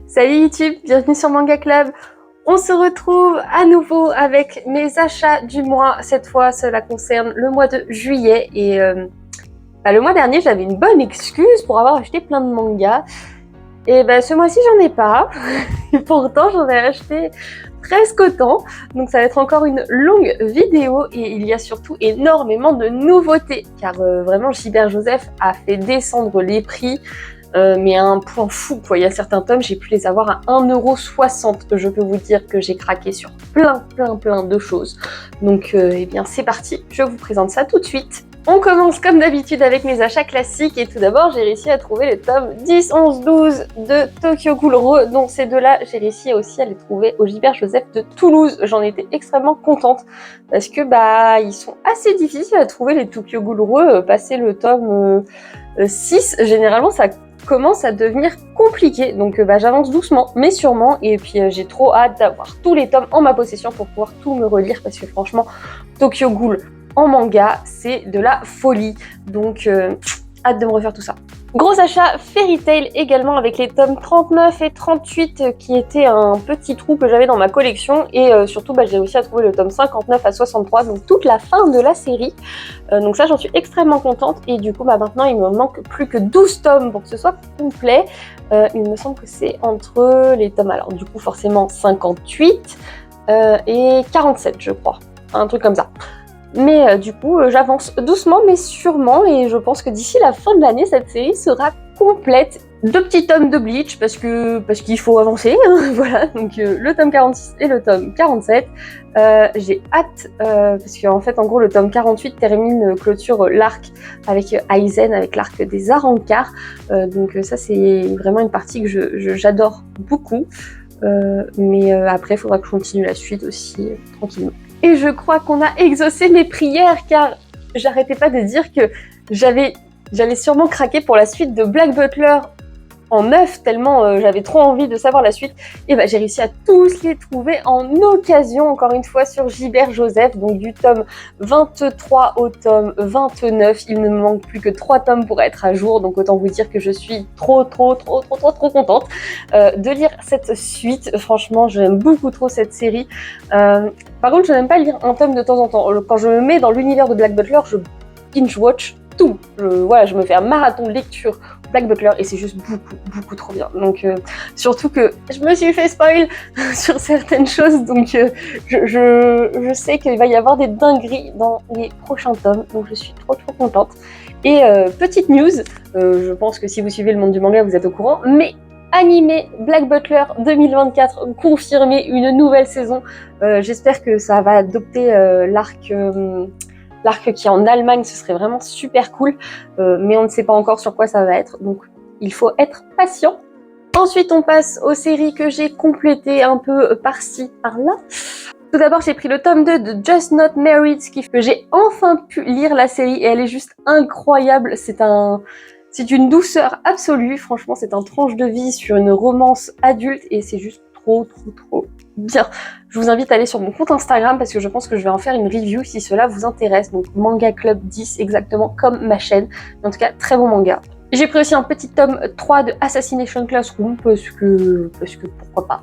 Salut YouTube, bienvenue sur Manga Club. On se retrouve à nouveau avec mes achats du mois. Cette fois, cela concerne le mois de juillet. Et le mois dernier, j'avais une bonne excuse pour avoir acheté plein de mangas. Et ce mois-ci, j'en ai pas. Et pourtant, j'en ai acheté presque autant. Donc ça va être encore une longue vidéo. Et il y a surtout énormément de nouveautés. Car vraiment, Gilbert Joseph a fait descendre les prix. Mais à un point fou, quoi. Il y a certains tomes, j'ai pu les avoir à 1,60 €. Je peux vous dire que j'ai craqué sur plein de choses. Donc, eh bien, c'est parti. Je vous présente ça tout de suite. On commence comme d'habitude avec mes achats classiques. Et tout d'abord, j'ai réussi à trouver les tomes 10, 11, 12 de Tokyo Ghoul Re. Donc, ces deux-là, j'ai réussi aussi à les trouver au Gilbert Joseph de Toulouse. J'en étais extrêmement contente parce que, ils sont assez difficiles à trouver, les Tokyo Ghoul Re. Passer le tome 6, généralement, ça commence à devenir compliqué, donc j'avance doucement mais sûrement, et puis j'ai trop hâte d'avoir tous les tomes en ma possession pour pouvoir tout me relire, parce que franchement Tokyo Ghoul en manga c'est de la folie, donc hâte de me refaire tout ça. Gros achat Fairy Tail également, avec les tomes 39 et 38 qui étaient un petit trou que j'avais dans ma collection, et surtout j'ai réussi à trouver le tome 59 à 63, donc toute la fin de la série. Donc ça, j'en suis extrêmement contente, et du coup maintenant il me manque plus que 12 tomes pour que ce soit complet. Il me semble que c'est entre les tomes, alors du coup forcément 58 et 47 je crois, un truc comme ça. Mais du coup, j'avance doucement mais sûrement, et je pense que d'ici la fin de l'année, cette série sera complète. 2 petits tomes de Bleach, parce qu'il faut avancer, hein, voilà, donc le tome 46 et le tome 47. J'ai hâte, parce qu'en fait, en gros, le tome 48 clôture l'arc avec Aizen, avec l'arc des Arrancars. Donc ça, c'est vraiment une partie que j'adore beaucoup. Mais après, il faudra que je continue la suite aussi, tranquillement. Et je crois qu'on a exaucé mes prières, car j'arrêtais pas de dire que j'allais sûrement craquer pour la suite de Black Butler en 9, tellement j'avais trop envie de savoir la suite. Et j'ai réussi à tous les trouver en occasion, encore une fois, sur Gilbert Joseph, donc du tome 23 au tome 29. Il ne me manque plus que 3 tomes pour être à jour, donc autant vous dire que je suis trop contente de lire cette suite. Franchement, j'aime beaucoup trop cette série. Par contre, je n'aime pas lire un tome de temps en temps. Quand je me mets dans l'univers de Black Butler, je binge-watch tout. Je me fais un marathon de lecture Black Butler, et c'est juste beaucoup trop bien. Donc surtout que je me suis fait spoil sur certaines choses, donc je sais qu'il va y avoir des dingueries dans les prochains tomes, donc je suis trop contente. Et petite news, je pense que si vous suivez le monde du manga, vous êtes au courant, mais animé Black Butler 2024 confirmé, une nouvelle saison. J'espère que ça va adopter l'arc qui est en Allemagne, ce serait vraiment super cool, mais on ne sait pas encore sur quoi ça va être, donc il faut être patient. Ensuite, on passe aux séries que j'ai complétées un peu par-ci, par-là. Tout d'abord, j'ai pris le tome 2 de Just Not Married, ce qui fait que j'ai enfin pu lire la série, et elle est juste incroyable. C'est une douceur absolue, franchement, c'est un tranche de vie sur une romance adulte, et c'est juste trop bien. Je vous invite à aller sur mon compte Instagram, parce que je pense que je vais en faire une review si cela vous intéresse. Donc Manga Club 10, exactement comme ma chaîne. En tout cas, très bon manga. J'ai pris aussi un petit tome 3 de Assassination Classroom, parce que pourquoi pas.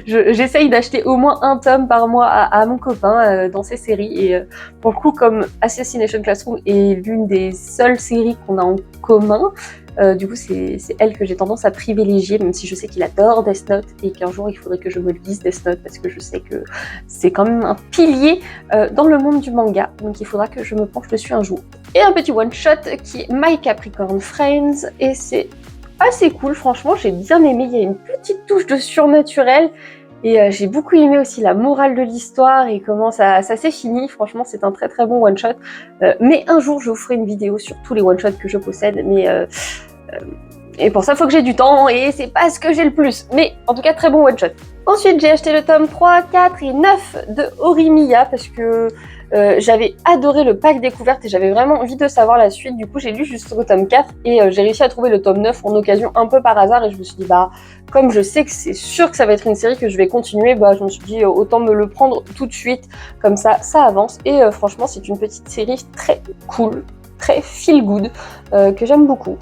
J'essaye d'acheter au moins un tome par mois à mon copain dans ces séries, et pour le coup, comme Assassination Classroom est l'une des seules séries qu'on a en commun, du coup c'est elle que j'ai tendance à privilégier, même si je sais qu'il adore Death Note, et qu'un jour il faudrait que je me le lise, Death Note, parce que je sais que c'est quand même un pilier dans le monde du manga, donc il faudra que je me penche dessus un jour. Et un petit one shot qui est My Capricorn Friends, et c'est assez cool, franchement j'ai bien aimé. Il y a une petite touche de surnaturel, et j'ai beaucoup aimé aussi la morale de l'histoire et comment ça s'est fini. Franchement, c'est un très bon one shot. Mais un jour, je vous ferai une vidéo sur tous les one shots que je possède. Et pour ça, il faut que j'ai du temps, et c'est pas ce que j'ai le plus. Mais en tout cas, très bon one shot. Ensuite, j'ai acheté le tome 3, 4 et 9 de Horimiya, parce que j'avais adoré le pack découverte et j'avais vraiment envie de savoir la suite. Du coup, j'ai lu jusqu'au tome 4, et j'ai réussi à trouver le tome 9 en occasion, un peu par hasard, et je me suis dit, comme je sais que c'est sûr que ça va être une série que je vais continuer, je me suis dit autant me le prendre tout de suite, comme ça avance. Et franchement, c'est une petite série très cool, très feel good, que j'aime beaucoup.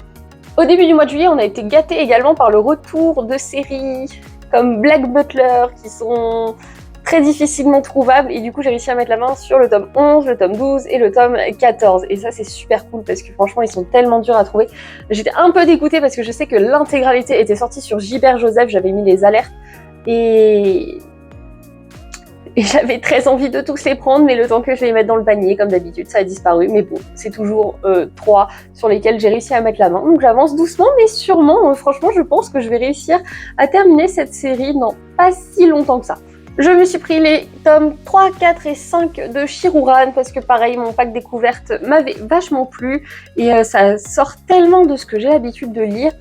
Au début du mois de juillet, on a été gâtés également par le retour de séries comme Black Butler qui sont très difficilement trouvables et du coup j'ai réussi à mettre la main sur le tome 11, le tome 12 et le tome 14 et ça c'est super cool parce que franchement ils sont tellement durs à trouver. J'étais un peu dégoûtée parce que je sais que l'intégralité était sortie sur Gilbert Joseph, j'avais mis les alertes et j'avais très envie de tous les prendre, mais le temps que je les mette dans le panier, comme d'habitude, ça a disparu. Mais bon, c'est toujours 3 sur lesquels j'ai réussi à mettre la main. Donc j'avance doucement, mais sûrement. Franchement, je pense que je vais réussir à terminer cette série dans pas si longtemps que ça. Je me suis pris les tomes 3, 4 et 5 de Shiruran parce que pareil, mon pack découverte m'avait vachement plu et ça sort tellement de ce que j'ai l'habitude de lire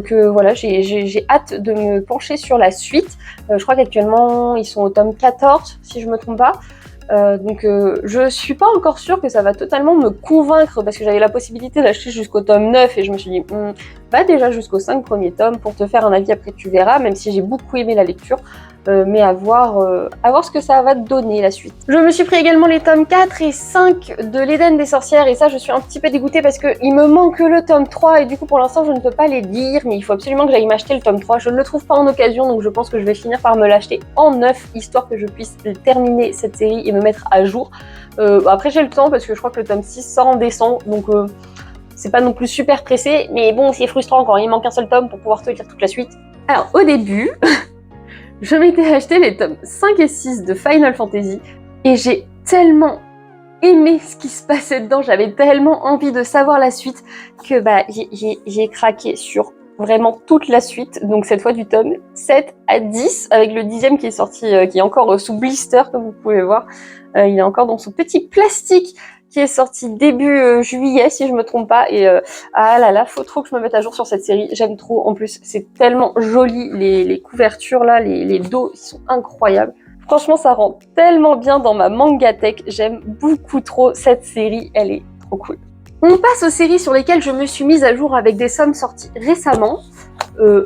que voilà, j'ai hâte de me pencher sur la suite. Je crois qu'actuellement, ils sont au tome 14, si je me trompe pas. Donc je suis pas encore sûre que ça va totalement me convaincre parce que j'avais la possibilité d'acheter jusqu'au tome 9 et je me suis dit va déjà jusqu'aux 5 premiers tomes pour te faire un avis, après tu verras, même si j'ai beaucoup aimé la lecture. Mais à voir ce que ça va te donner la suite. Je me suis pris également les tomes 4 et 5 de l'Éden des sorcières et ça je suis un petit peu dégoûtée parce qu'il me manque le tome 3 et du coup pour l'instant je ne peux pas les lire, mais il faut absolument que j'aille m'acheter le tome 3. Je ne le trouve pas en occasion donc je pense que je vais finir par me l'acheter en neuf histoire que je puisse terminer cette série et me mettre à jour. Après j'ai le temps parce que je crois que le tome 6 sort en décembre donc c'est pas non plus super pressé, mais bon c'est frustrant quand il manque un seul tome pour pouvoir te lire toute la suite. Alors au début je m'étais acheté les tomes 5 et 6 de Final Fantasy et j'ai tellement aimé ce qui se passait dedans, j'avais tellement envie de savoir la suite que j'ai craqué sur vraiment toute la suite, donc cette fois du tome 7 à 10 avec le 10e qui est sorti, qui est encore sous blister comme vous pouvez voir, il est encore dans son petit plastique qui est sorti début juillet si je me trompe pas et ah là là, faut trop que je me mette à jour sur cette série, j'aime trop, en plus c'est tellement joli, les couvertures là, les dos, ils sont incroyables. Franchement ça rend tellement bien dans ma mangatech, j'aime beaucoup trop cette série, elle est trop cool. On passe aux séries sur lesquelles je me suis mise à jour avec des sommes sorties récemment.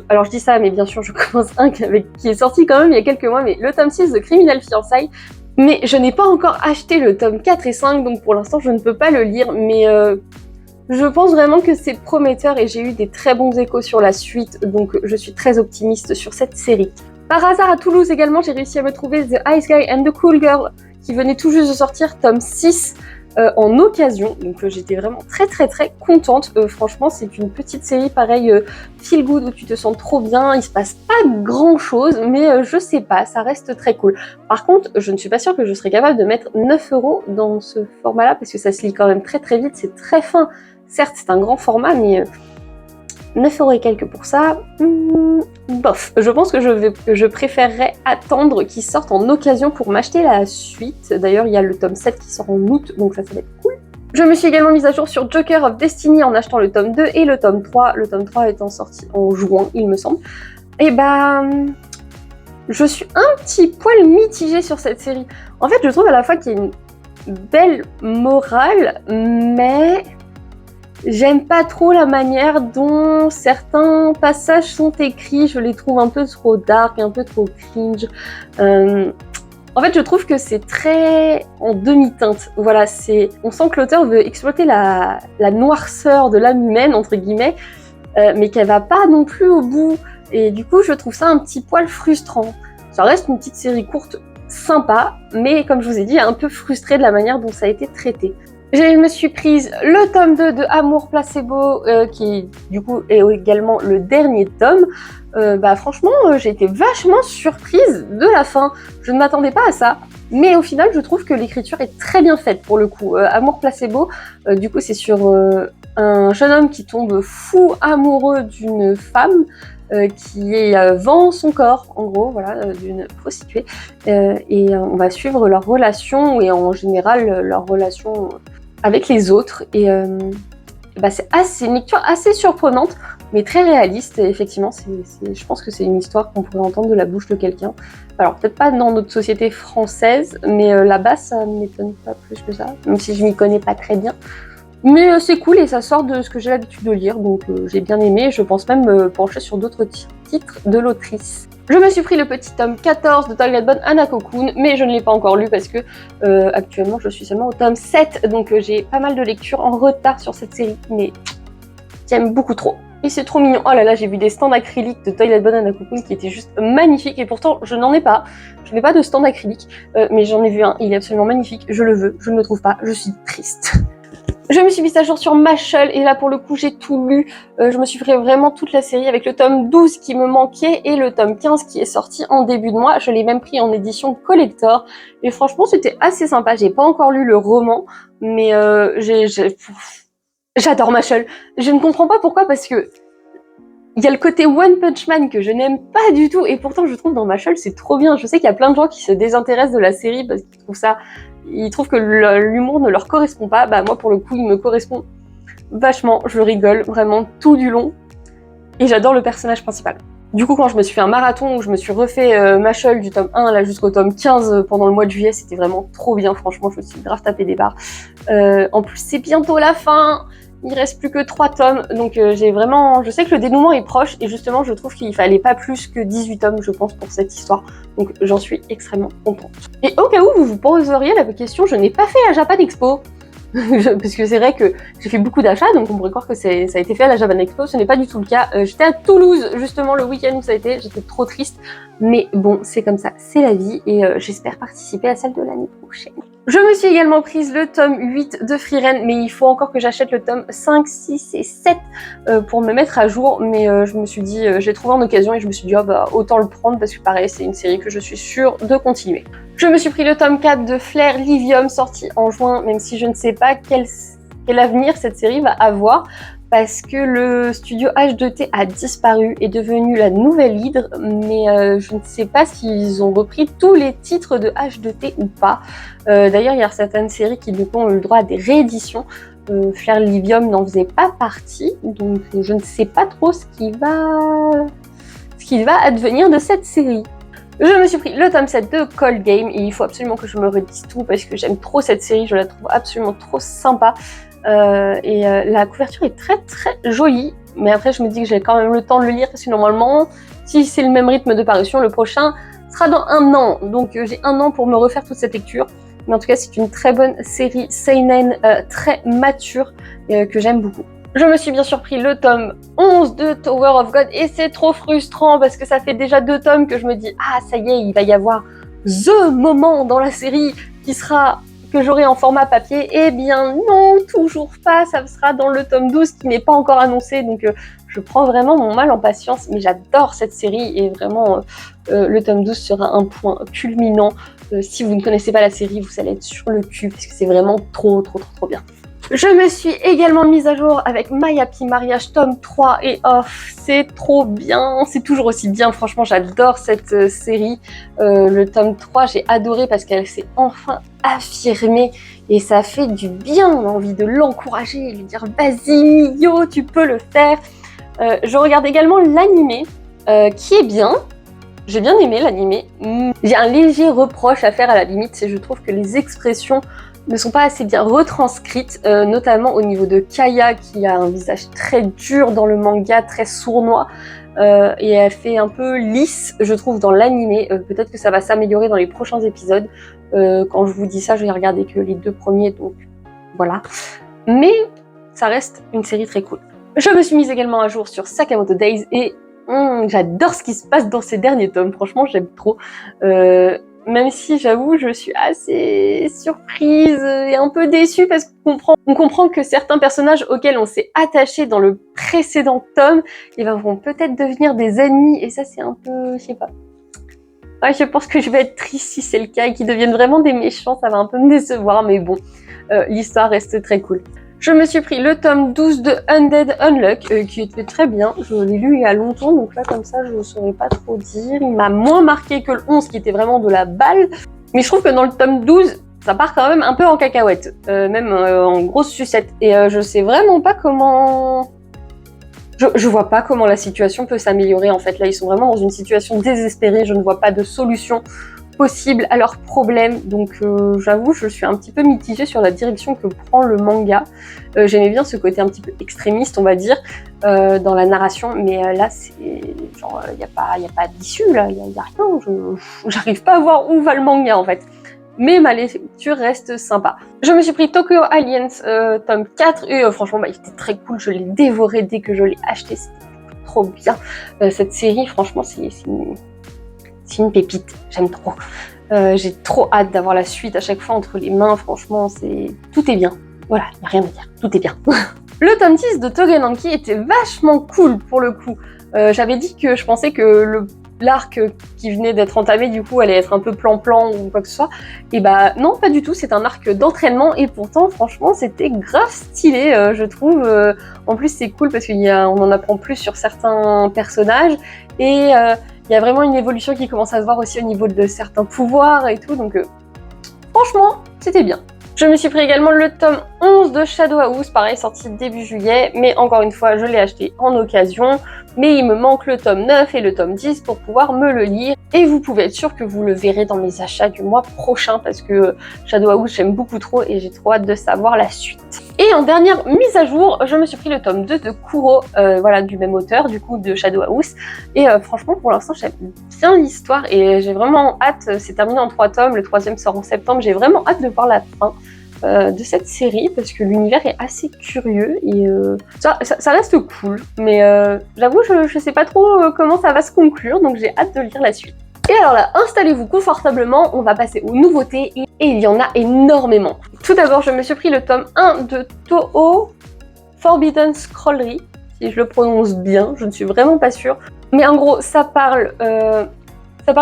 Alors je dis ça mais bien sûr je commence un qui est sorti quand même il y a quelques mois, mais le tome 6 de Criminal Fiançailles. Mais je n'ai pas encore acheté le tome 4 et 5, donc pour l'instant je ne peux pas le lire, mais je pense vraiment que c'est prometteur et j'ai eu des très bons échos sur la suite, donc je suis très optimiste sur cette série. Par hasard à Toulouse également, j'ai réussi à me trouver The Ice Guy and the Cool Girl, qui venait tout juste de sortir, tome 6, en occasion, donc j'étais vraiment très contente. Franchement c'est une petite série pareil feel good où tu te sens trop bien, il se passe pas grand chose mais je sais pas, ça reste très cool. Par contre je ne suis pas sûre que je serais capable de mettre 9 € dans ce format là parce que ça se lit quand même très vite, c'est très fin, certes c'est un grand format mais 9 € et quelques pour ça, bof. Je pense que je préférerais attendre qu'il sorte en occasion pour m'acheter la suite. D'ailleurs, il y a le tome 7 qui sort en août, donc ça va être cool. Je me suis également mise à jour sur Joker of Destiny en achetant le tome 2 et le tome 3. Le tome 3 étant sorti en juin, il me semble. Et je suis un petit poil mitigée sur cette série. En fait, je trouve à la fois qu'il y a une belle morale, mais j'aime pas trop la manière dont certains passages sont écrits, je les trouve un peu trop dark, un peu trop cringe. En fait, je trouve que c'est très en demi-teinte. Voilà, on sent que l'auteur veut exploiter la noirceur de l'âme humaine, entre guillemets, mais qu'elle va pas non plus au bout. Et du coup, je trouve ça un petit poil frustrant. Ça reste une petite série courte, sympa, mais comme je vous ai dit, un peu frustrée de la manière dont ça a été traité. Je me suis prise le tome 2 de Amour Placebo, qui du coup est également le dernier tome. Franchement, j'ai été vachement surprise de la fin. Je ne m'attendais pas à ça, mais au final, je trouve que l'écriture est très bien faite pour le coup. Amour Placebo, du coup, c'est sur un jeune homme qui tombe fou amoureux d'une femme qui vend son corps, en gros, voilà, d'une prostituée. Et on va suivre leur relation et en général leur relation avec les autres. Et c'est une lecture assez surprenante, mais très réaliste. Et effectivement, je pense que c'est une histoire qu'on pourrait entendre de la bouche de quelqu'un. Alors peut-être pas dans notre société française, mais là-bas, ça ne m'étonne pas plus que ça, même si je m'y connais pas très bien. Mais c'est cool et ça sort de ce que j'ai l'habitude de lire, donc j'ai bien aimé. Je pense même me pencher sur d'autres titres de l'autrice. Je me suis pris le petit tome 14 de Twilight Bond Hanako-kun, mais je ne l'ai pas encore lu parce que actuellement je suis seulement au tome 7, donc j'ai pas mal de lectures en retard sur cette série, mais j'aime beaucoup trop. Et c'est trop mignon. Oh là là, j'ai vu des stands acryliques de Toilet Banana Cocoon qui étaient juste magnifiques. Et pourtant, je n'en ai pas. Je n'ai pas de stand acrylique. Mais j'en ai vu un. Il est absolument magnifique. Je le veux. Je ne le trouve pas. Je suis triste. Je me suis mise à jour sur Mashle. Et là, pour le coup, j'ai tout lu. Je me suis fait vraiment toute la série avec le tome 12 qui me manquait. Et le tome 15 qui est sorti en début de mois. Je l'ai même pris en édition collector. Et franchement, c'était assez sympa. J'ai pas encore lu le roman. Mais j'adore Mashle. Je ne comprends pas pourquoi, parce que il y a le côté One Punch Man que je n'aime pas du tout, et pourtant je trouve dans Mashle c'est trop bien. Je sais qu'il y a plein de gens qui se désintéressent de la série parce qu'ils trouvent que l'humour ne leur correspond pas. Bah moi pour le coup il me correspond vachement, je rigole vraiment tout du long, et j'adore le personnage principal. Du coup quand je me suis fait un marathon où je me suis refait Mashle du tome 1 là jusqu'au tome 15 pendant le mois de juillet, c'était vraiment trop bien, franchement je me suis grave tapé des barres. En plus c'est bientôt la fin. Il reste plus que 3 tomes, donc je sais que le dénouement est proche, et justement je trouve qu'il fallait pas plus que 18 tomes, je pense, pour cette histoire, donc j'en suis extrêmement contente. Et au cas où vous vous poseriez la question, je n'ai pas fait la Japan Expo, parce que c'est vrai que j'ai fait beaucoup d'achats, donc on pourrait croire que ça a été fait à la Japan Expo, ce n'est pas du tout le cas. J'étais à Toulouse, justement, le week-end où ça a été, j'étais trop triste, mais bon, c'est comme ça, c'est la vie, et j'espère participer à celle de l'année prochaine. Je me suis également prise le tome 8 de Frieren, mais il faut encore que j'achète le tome 5, 6 et 7 pour me mettre à jour, mais je me suis dit, j'ai trouvé en occasion et je me suis dit, oh bah autant le prendre parce que pareil, c'est une série que je suis sûre de continuer. Je me suis pris le tome 4 de Flair Livium, sorti en juin, même si je ne sais pas quel avenir cette série va avoir, parce que le studio H2T a disparu, est devenu la nouvelle Hydre, mais je ne sais pas s'ils ont repris tous les titres de H2T ou pas. D'ailleurs, il y a certaines séries qui du coup ont eu le droit à des rééditions. Flair Livium n'en faisait pas partie, donc je ne sais pas trop ce qui va advenir de cette série. Je me suis pris le tome 7 de Cold Game, et il faut absolument que je me redise tout parce que j'aime trop cette série, je la trouve absolument trop sympa. La couverture est très très jolie, mais après je me dis que j'ai quand même le temps de le lire parce que normalement, si c'est le même rythme de parution, le prochain sera dans 1 an, donc j'ai 1 an pour me refaire toute cette lecture. Mais en tout cas, c'est une très bonne série seinen, très mature, que j'aime beaucoup. Je me suis bien sûr pris le tome 11 de Tower of God, et c'est trop frustrant parce que ça fait déjà 2 tomes que je me dis, ah ça y est, il va y avoir THE moment dans la série que j'aurai en format papier. Eh bien non, toujours pas, ça sera dans le tome 12 qui n'est pas encore annoncé, donc je prends vraiment mon mal en patience, mais j'adore cette série, et vraiment le tome 12 sera un point culminant. Si vous ne connaissez pas la série, vous allez être sur le cul parce que c'est vraiment trop bien. Je me suis également mise à jour avec My Happy Marriage tome 3, et oh, c'est trop bien, c'est toujours aussi bien, franchement j'adore cette série. Le tome 3 j'ai adoré parce qu'elle s'est enfin affirmée et ça fait du bien, on a envie de l'encourager, lui dire vas-y Mio, tu peux le faire. Je regarde également l'animé qui est bien. J'ai bien aimé l'animé. J'ai un léger reproche à faire à la limite, c'est je trouve que les expressions ne sont pas assez bien retranscrites, notamment au niveau de Kaya qui a un visage très dur dans le manga, très sournois, et elle fait un peu lisse, je trouve, dans l'animé. Peut-être que ça va s'améliorer dans les prochains épisodes. Quand je vous dis ça, je vais regarder que les 2 premiers, donc voilà. Mais ça reste une série très cool. Je me suis mise également à jour sur Sakamoto Days, et j'adore ce qui se passe dans ces derniers tomes, franchement j'aime trop. Même si j'avoue je suis assez surprise et un peu déçue parce qu'on comprend que certains personnages auxquels on s'est attaché dans le précédent tome, vont peut-être devenir des ennemis, et ça c'est un peu, je sais pas. Ouais, je pense que je vais être triste si c'est le cas et qu'ils deviennent vraiment des méchants, ça va un peu me décevoir, mais bon, l'histoire reste très cool. Je me suis pris le tome 12 de Undead Unluck, qui était très bien. Je l'ai lu il y a longtemps, donc là, comme ça, je ne saurais pas trop dire. Il m'a moins marqué que le 11, qui était vraiment de la balle. Mais je trouve que dans le tome 12, ça part quand même un peu en cacahuète, même en grosse sucette. Et je sais vraiment pas comment... Je vois pas comment la situation peut s'améliorer, en fait. Là, ils sont vraiment dans une situation désespérée. Je ne vois pas de solution possible à leurs problèmes, donc j'avoue je suis un petit peu mitigée sur la direction que prend le manga. J'aimais bien ce côté un petit peu extrémiste, on va dire, dans la narration, mais là c'est genre y a pas d'issue, là, y a rien, j'arrive pas à voir où va le manga en fait. mais ma lecture reste sympa. Je me suis pris Tokyo Aliens tome 4 et franchement il était très cool, je l'ai dévoré dès que je l'ai acheté, c'était trop bien. Cette série franchement c'est une pépite, j'aime trop. J'ai trop hâte d'avoir la suite à chaque fois entre les mains, franchement tout est bien. Voilà, il n'y a rien à dire, tout est bien. Le tome 10 de Toggenanki était vachement cool pour le coup. J'avais dit que je pensais que l'arc qui venait d'être entamé du coup allait être un peu plan-plan ou quoi que ce soit. Et bah non, pas du tout, c'est un arc d'entraînement et pourtant franchement c'était grave stylé je trouve. En plus c'est cool parce qu'on en apprend plus sur certains personnages et il y a vraiment une évolution qui commence à se voir aussi au niveau de certains pouvoirs et tout, donc franchement c'était bien. Je me suis pris également le tome 11 de Shadow House, pareil, sorti début juillet, mais encore une fois, je l'ai acheté en occasion. Mais il me manque le tome 9 et le tome 10 pour pouvoir me le lire. Et vous pouvez être sûr que vous le verrez dans mes achats du mois prochain, parce que Shadow House, j'aime beaucoup trop et j'ai trop hâte de savoir la suite. Et en dernière mise à jour, je me suis pris le tome 2 de Kuro, voilà, du même auteur, du coup, de Shadow House. Et franchement, pour l'instant, j'aime bien l'histoire et j'ai vraiment hâte. C'est terminé en 3 tomes, le 3e sort en septembre. J'ai vraiment hâte de voir la fin de cette série parce que l'univers est assez curieux et ça reste cool. Mais j'avoue, je sais pas trop comment ça va se conclure, donc j'ai hâte de lire la suite. Et alors là, installez-vous confortablement, on va passer aux nouveautés et il y en a énormément. Tout d'abord, je me suis pris le tome 1 de Toho Forbidden Scrollery, si je le prononce bien, je ne suis vraiment pas sûre. Mais en gros, ça parle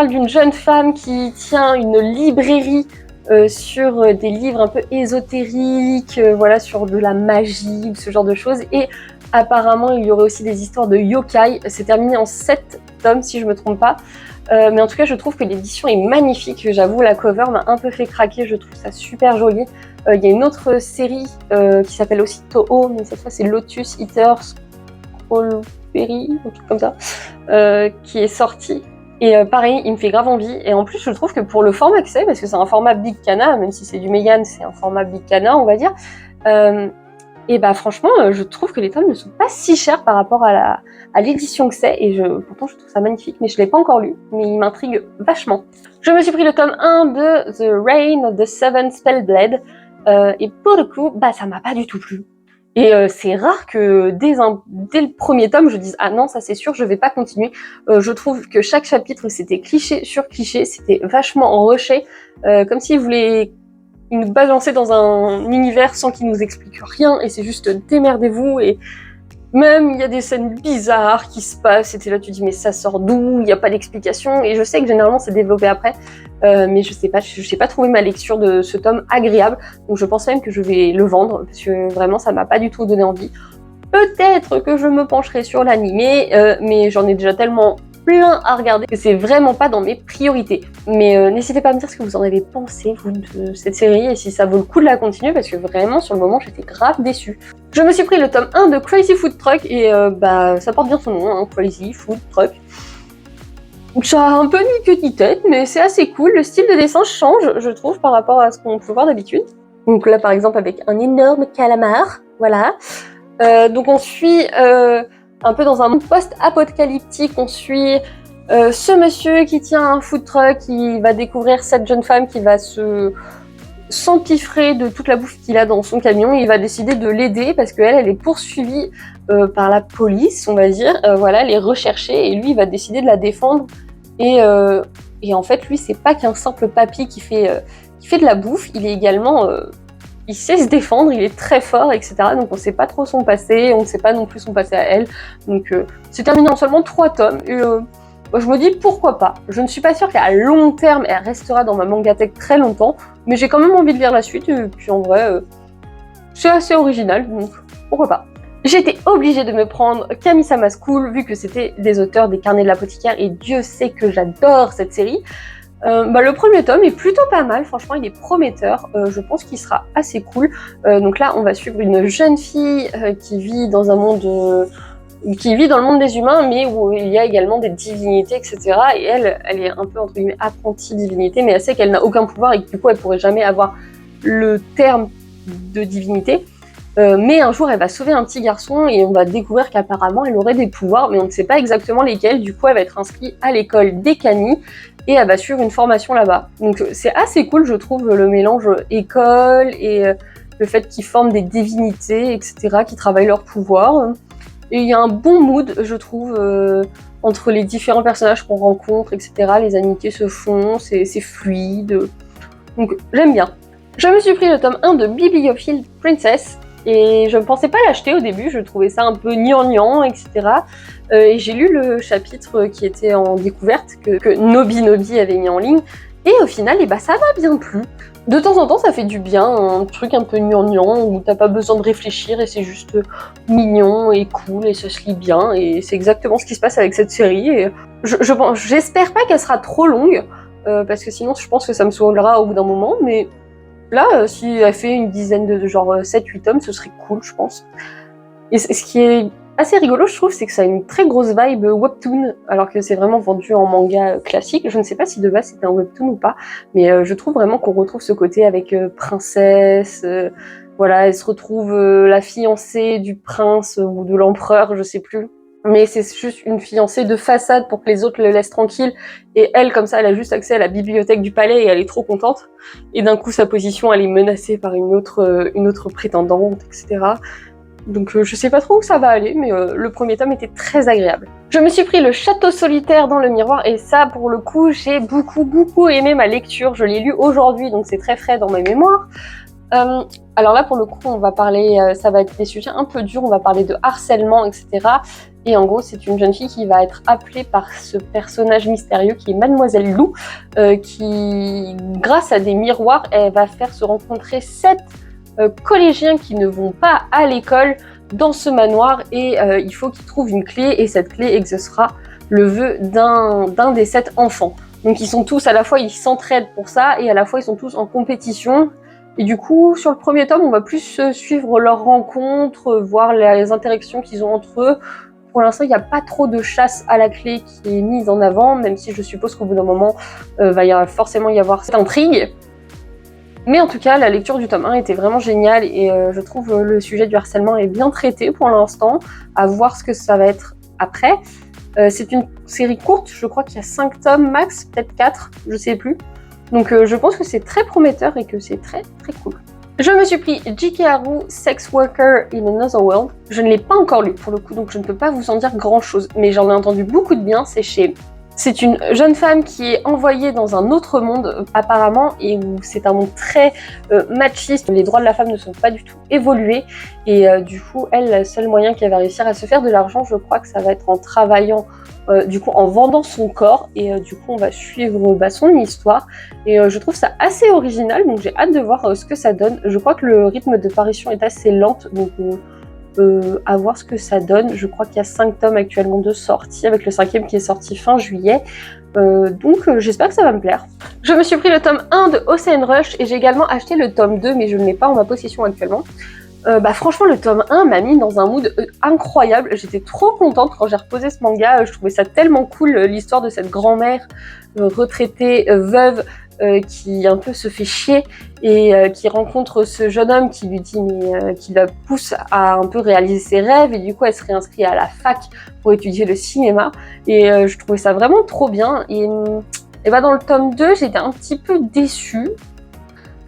d'une jeune femme qui tient une librairie sur des livres un peu ésotériques, voilà, sur de la magie, ce genre de choses. Et apparemment, il y aurait aussi des histoires de yokai. C'est terminé en 7 tomes, si je me trompe pas. Mais en tout cas, je trouve que l'édition est magnifique. J'avoue, la cover m'a un peu fait craquer. Je trouve ça super joli. Il y a une autre série qui s'appelle aussi Toho, mais cette fois, c'est Lotus Eater Scrollberry, un truc comme ça, qui est sortie. Et pareil, il me fait grave envie. Et en plus, je trouve que pour le format que c'est, parce que c'est un format Big Cana, même si c'est du Mégane, c'est un format Big Cana, on va dire. Et bah franchement, je trouve que les tomes ne sont pas si chers par rapport à l'édition que c'est. Et pourtant, je trouve ça magnifique, mais je l'ai pas encore lu. Mais il m'intrigue vachement. Je me suis pris le tome 1 de The Reign of the Seven Spellblade. Et pour le coup, bah ça m'a pas du tout plu. Et c'est rare que dès le premier tome, je dise « Ah non, ça c'est sûr, je vais pas continuer ». Je trouve que chaque chapitre, c'était cliché sur cliché, c'était vachement rushé, comme s'ils voulaient nous balancer dans un univers sans qu'ils nous expliquent rien, et c'est juste « démerdez-vous » et même il y a des scènes bizarres qui se passent, et t'es là, tu dis « mais ça sort d'où ?» Il n'y a pas d'explication, et je sais que généralement c'est développé après, mais je sais pas trouvé ma lecture de ce tome agréable, donc je pense même que je vais le vendre, parce que vraiment ça m'a pas du tout donné envie. Peut-être que je me pencherai sur l'animé, mais j'en ai déjà tellement plein à regarder que c'est vraiment pas dans mes priorités. Mais n'hésitez pas à me dire ce que vous en avez pensé, vous, de cette série, et si ça vaut le coup de la continuer, parce que vraiment, sur le moment, j'étais grave déçue. Je me suis pris le tome 1 de Crazy Food Truck, et bah, ça porte bien son nom, hein, Crazy Food Truck. Ça a un peu ni queue ni tête, mais c'est assez cool. Le style de dessin change, je trouve, par rapport à ce qu'on peut voir d'habitude. Donc là, par exemple, avec un énorme calamar, voilà. Donc on suit un peu dans un monde post-apocalyptique, on suit ce monsieur qui tient un food truck, qui va découvrir cette jeune femme qui va s'empiffrer de toute la bouffe qu'il a dans son camion. Il va décider de l'aider parce qu'elle est poursuivie par la police, on va dire, voilà, elle est recherchée et lui il va décider de la défendre et en fait lui c'est pas qu'un simple papy qui fait de la bouffe, il est également il sait se défendre, il est très fort, etc. Donc on sait pas trop son passé, on ne sait pas non plus son passé à elle. Donc c'est terminé en seulement 3 tomes. Et je me dis pourquoi pas. Je ne suis pas sûre qu'à long terme elle restera dans ma mangatech très longtemps, mais j'ai quand même envie de lire la suite. Et puis en vrai, c'est assez original, donc pourquoi pas. J'ai été obligée de me prendre Kami-sama School, vu que c'était des auteurs des Carnets de l'apothicaire, et Dieu sait que j'adore cette série. Le premier tome est plutôt pas mal, franchement il est prometteur, je pense qu'il sera assez cool. Donc là on va suivre une jeune fille qui vit dans un monde, qui vit dans le monde des humains, mais où il y a également des divinités, etc. Et elle est un peu entre guillemets apprentie divinité, mais elle sait qu'elle n'a aucun pouvoir et que du coup elle pourrait jamais avoir le terme de divinité. Mais un jour elle va sauver un petit garçon et on va découvrir qu'apparemment elle aurait des pouvoirs, mais on ne sait pas exactement lesquels. Du coup elle va être inscrite à l'école des Kami et elle va suivre une formation là-bas. Donc c'est assez cool, je trouve, le mélange école et le fait qu'ils forment des divinités, etc., qui travaillent leur pouvoir. Et il y a un bon mood, je trouve, entre les différents personnages qu'on rencontre, etc. Les amitiés se font, c'est fluide. Donc j'aime bien. Je me suis pris le tome 1 de Bibliophile Princess, et je ne pensais pas l'acheter au début, je trouvais ça un peu gnangnan, etc. Et j'ai lu le chapitre qui était en découverte, que Nobi avait mis en ligne, et au final, ça m'a bien plu. De temps en temps, ça fait du bien, un truc un peu gnangnan, où t'as pas besoin de réfléchir, et c'est juste mignon et cool, et ça se lit bien, et c'est exactement ce qui se passe avec cette série. Et j'espère pas qu'elle sera trop longue, parce que sinon je pense que ça me saoulera au bout d'un moment, mais là, si elle fait une dizaine de genre 7-8 tomes, ce serait cool, je pense. Et ce qui est assez rigolo, je trouve, c'est que ça a une très grosse vibe webtoon, alors que c'est vraiment vendu en manga classique. Je ne sais pas si de base c'était un webtoon ou pas, mais je trouve vraiment qu'on retrouve ce côté avec princesse, voilà, elle se retrouve la fiancée du prince ou de l'empereur, je sais plus. Mais c'est juste une fiancée de façade pour que les autres le laissent tranquille. Et elle, comme ça, elle a juste accès à la bibliothèque du palais et elle est trop contente. Et d'un coup, sa position, elle est menacée par une autre prétendante, etc. Donc je sais pas trop où ça va aller, mais le premier tome était très agréable. Je me suis pris le Château solitaire dans le miroir, et ça, pour le coup, j'ai beaucoup aimé ma lecture. Je l'ai lu aujourd'hui, donc c'est très frais dans ma mémoire. Alors là, pour le coup, on va parler, ça va être des sujets un peu durs, on va parler de harcèlement, etc. Et en gros, c'est une jeune fille qui va être appelée par ce personnage mystérieux qui est Mademoiselle Lou, qui, grâce à des miroirs, elle va faire se rencontrer 7 collégiens qui ne vont pas à l'école dans ce manoir, et il faut qu'ils trouvent une clé, et cette clé exaucera le vœu d'un des 7 enfants. Donc ils sont tous, à la fois ils s'entraident pour ça, et à la fois ils sont tous en compétition. Et du coup, sur le premier tome, on va plus suivre leurs rencontres, voir les interactions qu'ils ont entre eux. Pour l'instant, il n'y a pas trop de chasse à la clé qui est mise en avant, même si je suppose qu'au bout d'un moment, va forcément y avoir cette intrigue. Mais en tout cas, la lecture du tome 1 était vraiment géniale, et je trouve le sujet du harcèlement est bien traité pour l'instant, à voir ce que ça va être après. C'est une série courte, je crois qu'il y a 5 tomes max, peut-être 4, je sais plus. Donc je pense que c'est très prometteur et que c'est très cool. Je me suis pris J.K. Haru, Sex Worker in Another World. Je ne l'ai pas encore lu pour le coup, donc je ne peux pas vous en dire grand chose, mais j'en ai entendu beaucoup de bien. C'est une jeune femme qui est envoyée dans un autre monde apparemment, et où c'est un monde très machiste. Les droits de la femme ne sont pas du tout évolués, et du coup elle, le seul moyen qu'elle va réussir à se faire de l'argent, je crois que ça va être en travaillant, du coup en vendant son corps, et du coup on va suivre son histoire, et je trouve ça assez original, donc j'ai hâte de voir ce que ça donne. Je crois que le rythme de parution est assez lent, donc à voir ce que ça donne. Je crois qu'il y a 5 tomes actuellement de sortie, avec le 5e qui est sorti fin juillet. Donc j'espère que ça va me plaire. Je me suis pris le tome 1 de Ocean Rush, et j'ai également acheté le tome 2, mais je ne l'ai pas en ma possession actuellement. Franchement, le tome 1 m'a mis dans un mood incroyable. J'étais trop contente quand j'ai reposé ce manga. Je trouvais ça tellement cool, l'histoire de cette grand-mère retraitée, veuve, qui un peu se fait chier, et qui rencontre ce jeune homme qui lui dit, qui la pousse à un peu réaliser ses rêves, et du coup elle se réinscrit à la fac pour étudier le cinéma, et je trouvais ça vraiment trop bien. Et dans le tome 2, j'étais un petit peu déçue,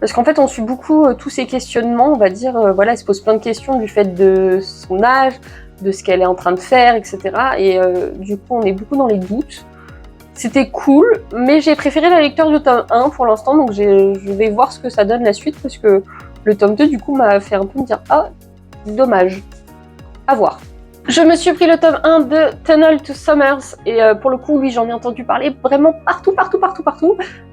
parce qu'en fait on suit beaucoup tous ces questionnements, on va dire, voilà, elle se pose plein de questions du fait de son âge, de ce qu'elle est en train de faire, etc. Et du coup on est beaucoup dans les doutes. C'était cool, mais j'ai préféré la lecture du tome 1 pour l'instant, donc je vais voir ce que ça donne la suite, parce que le tome 2 du coup m'a fait un peu me dire « Ah, dommage, à voir ». Je me suis pris le tome 1 de Tunnel to Summers, et pour le coup, oui, j'en ai entendu parler vraiment partout,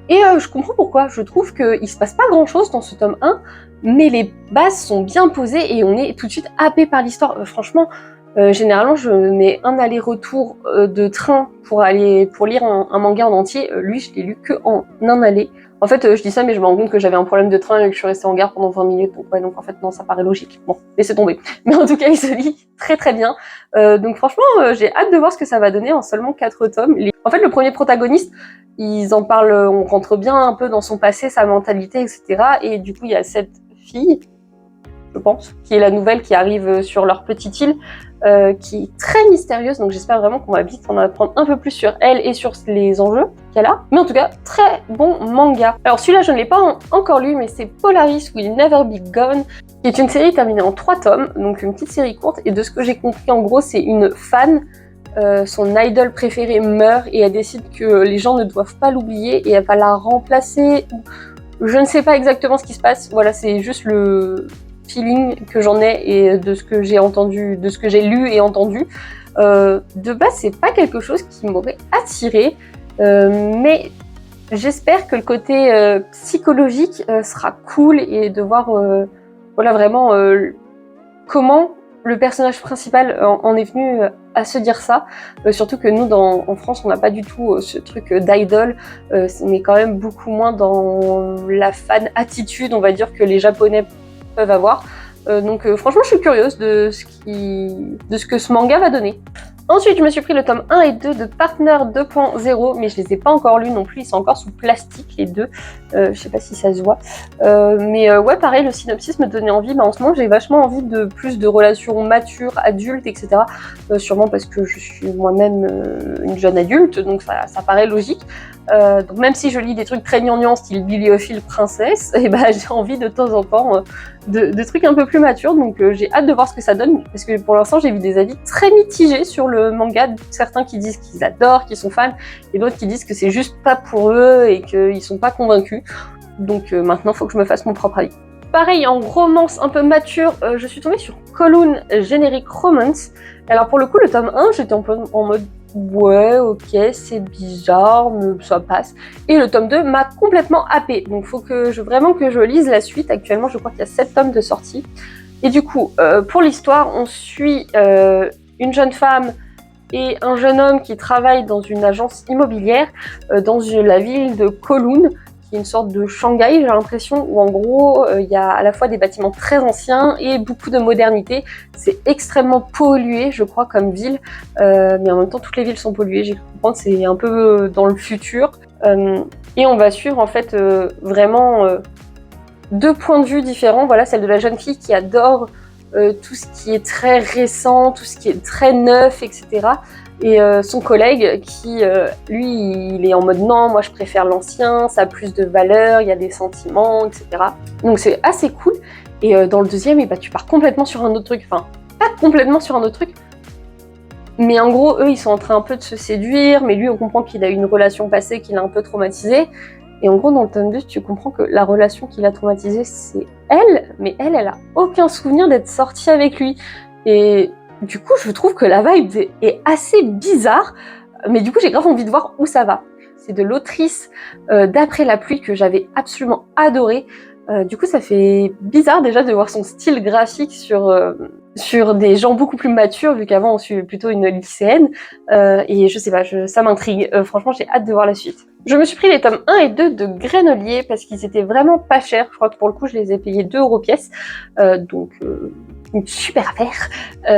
et je comprends pourquoi. Je trouve qu'il se passe pas grand chose dans ce tome 1, mais les bases sont bien posées, et on est tout de suite happé par l'histoire. Franchement, généralement, je mets un aller-retour de train pour lire un manga en entier. Lui, je l'ai lu que en un aller. En fait, je dis ça, mais je me rends compte que j'avais un problème de train et que je suis restée en gare pendant 20 minutes. Donc en fait, non, ça paraît logique. Bon, laissez tomber. Mais en tout cas, il se lit très bien. Donc franchement, j'ai hâte de voir ce que ça va donner en seulement 4 tomes. En fait, le premier protagoniste, ils en parlent, on rentre bien un peu dans son passé, sa mentalité, etc. Et du coup, il y a cette fille, je pense, qui est la nouvelle qui arrive sur leur petite île, qui est très mystérieuse, donc j'espère vraiment qu'on va vite en apprendre un peu plus sur elle et sur les enjeux. qu'elle a. Mais en tout cas, très bon manga. Alors celui-là, je ne l'ai pas encore lu, mais c'est Polaris Will Never Be Gone, qui est une série terminée en 3 tomes, donc une petite série courte. Et de ce que j'ai compris, en gros, c'est une fan, son idol préféré meurt et elle décide que les gens ne doivent pas l'oublier et elle va la remplacer. Je ne sais pas exactement ce qui se passe. Voilà, c'est juste le feeling que j'en ai et de ce que j'ai entendu, de ce que j'ai lu et entendu. De base, c'est pas quelque chose qui m'aurait attiré, mais j'espère que le côté psychologique sera cool et de voir voilà, vraiment comment le personnage principal en est venu à se dire ça. Surtout que nous, en France, on n'a pas du tout ce truc d'idol. On est quand même beaucoup moins dans la fan attitude, on va dire, que les Japonais peuvent avoir. Donc franchement, je suis curieuse de ce que ce manga va donner. Ensuite, je me suis pris le tome 1 et 2 de Partner 2.0, mais je les ai pas encore lus non plus, ils sont encore sous plastique les deux. Je sais pas si ça se voit. Mais ouais, pareil, le synopsis me donnait envie. En ce moment, j'ai vachement envie de plus de relations matures, adultes, etc. Sûrement parce que je suis moi-même une jeune adulte, donc ça paraît logique. Donc même si je lis des trucs très gnangnans, style bibliophile princesse, et j'ai envie de temps en temps de trucs un peu plus matures. Donc j'ai hâte de voir ce que ça donne, parce que pour l'instant j'ai vu des avis très mitigés sur le manga, certains qui disent qu'ils adorent, qu'ils sont fans, et d'autres qui disent que c'est juste pas pour eux et qu'ils sont pas convaincus. Donc maintenant il faut que je me fasse mon propre avis. Pareil, en romance un peu mature, je suis tombée sur Kowloon Generic Romance. Alors pour le coup, le tome 1, j'étais en mode ouais, ok, c'est bizarre, mais ça passe. Et le tome 2 m'a complètement happée. Donc faut vraiment que je lise la suite. Actuellement, je crois qu'il y a 7 tomes de sortie. Et du coup, pour l'histoire, on suit une jeune femme et un jeune homme qui travaillent dans une agence immobilière dans la ville de Kowloon, qui est une sorte de Shanghai, j'ai l'impression, où en gros, il y a à la fois des bâtiments très anciens et beaucoup de modernité. C'est extrêmement pollué, je crois, comme ville, mais en même temps, toutes les villes sont polluées. J'ai cru comprendre, c'est un peu dans le futur. Et on va suivre, en fait, vraiment deux points de vue différents. Voilà, celle de la jeune fille qui adore tout ce qui est très récent, tout ce qui est très neuf, etc. Et son collègue qui, lui, il est en mode non, moi je préfère l'ancien, ça a plus de valeur, il y a des sentiments, etc. Donc c'est assez cool. Et dans le deuxième, tu pars complètement sur un autre truc. Enfin, pas complètement sur un autre truc, mais en gros, eux, ils sont en train un peu de se séduire, mais lui, on comprend qu'il a eu une relation passée qui l'a un peu traumatisé. Et en gros, dans le tome 2, tu comprends que la relation qui l'a traumatisée, c'est elle, mais elle a aucun souvenir d'être sortie avec lui. Et du coup, je trouve que la vibe est assez bizarre, mais du coup, j'ai grave envie de voir où ça va. C'est de l'autrice d'Après la pluie que j'avais absolument adoré. Du coup, ça fait bizarre déjà de voir son style graphique sur des gens beaucoup plus matures, vu qu'avant on suit plutôt une lycéenne. Et je sais pas, ça m'intrigue. Franchement, j'ai hâte de voir la suite. Je me suis pris les tomes 1 et 2 de Grenolier parce qu'ils étaient vraiment pas chers. Je crois que pour le coup, je les ai payés 2 € pièce. Donc, une super affaire.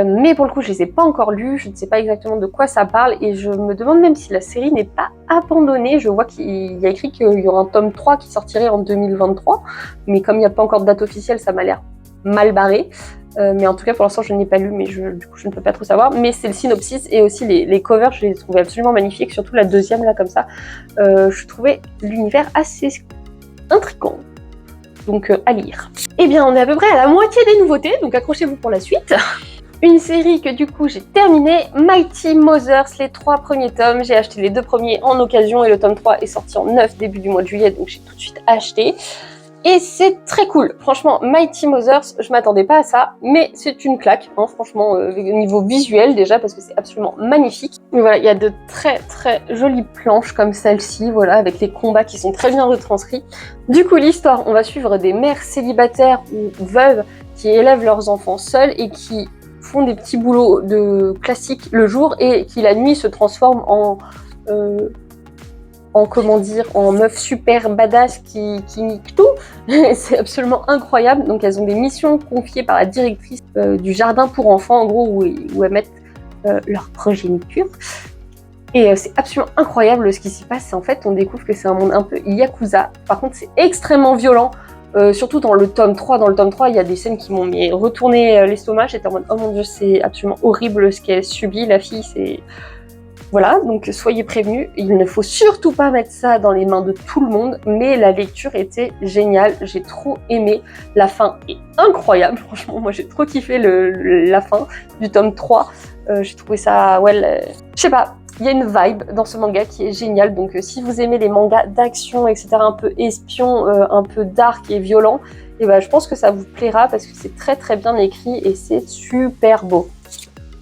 Mais pour le coup, je les ai pas encore lus. Je ne sais pas exactement de quoi ça parle. Et je me demande même si la série n'est pas abandonnée. Je vois qu'il y a écrit qu'il y aura un tome 3 qui sortirait en 2023. Mais comme il n'y a pas encore de date officielle, ça m'a l'air mal barré. Mais en tout cas, pour l'instant, je n'ai pas lu, mais du coup, je ne peux pas trop savoir. Mais c'est le synopsis et aussi les covers, je les ai trouvés absolument magnifiques. Surtout la deuxième, là, comme ça. Je trouvais l'univers assez intriguant. Donc, à lire. Eh bien, on est à peu près à la moitié des nouveautés, donc accrochez-vous pour la suite. Une série que du coup j'ai terminée, Mighty Mothers, les 3 premiers tomes. J'ai acheté les 2 premiers en occasion et le tome 3 est sorti en neuf début du mois de juillet, donc j'ai tout de suite acheté. Et c'est très cool. Franchement, Mighty Mothers, je m'attendais pas à ça, mais c'est une claque, hein, franchement, au niveau visuel déjà, parce que c'est absolument magnifique. Mais voilà, il y a de très très jolies planches comme celle-ci, voilà, avec les combats qui sont très bien retranscrits. Du coup, l'histoire, on va suivre des mères célibataires ou veuves qui élèvent leurs enfants seuls et qui font des petits boulots de classique le jour et qui la nuit se transforment en meuf super badass qui nique tout. C'est absolument incroyable. Donc elles ont des missions confiées par la directrice du jardin pour enfants, en gros, où elles mettent leur progéniture. Et c'est absolument incroyable ce qui s'y passe. En fait, on découvre que c'est un monde un peu yakuza. Par contre, c'est extrêmement violent. Surtout dans le tome 3. Dans le tome 3, il y a des scènes qui m'ont retourné l'estomac. J'étais en mode, oh mon dieu, c'est absolument horrible ce qu'elle subit. La fille, Voilà, donc soyez prévenus, il ne faut surtout pas mettre ça dans les mains de tout le monde, mais la lecture était géniale, j'ai trop aimé, la fin est incroyable, franchement, moi j'ai trop kiffé la fin du tome 3, j'ai trouvé ça, je sais pas, il y a une vibe dans ce manga qui est géniale, donc si vous aimez les mangas d'action, etc., un peu espion, un peu dark et violent, et ben, je pense que ça vous plaira parce que c'est très très bien écrit et c'est super beau.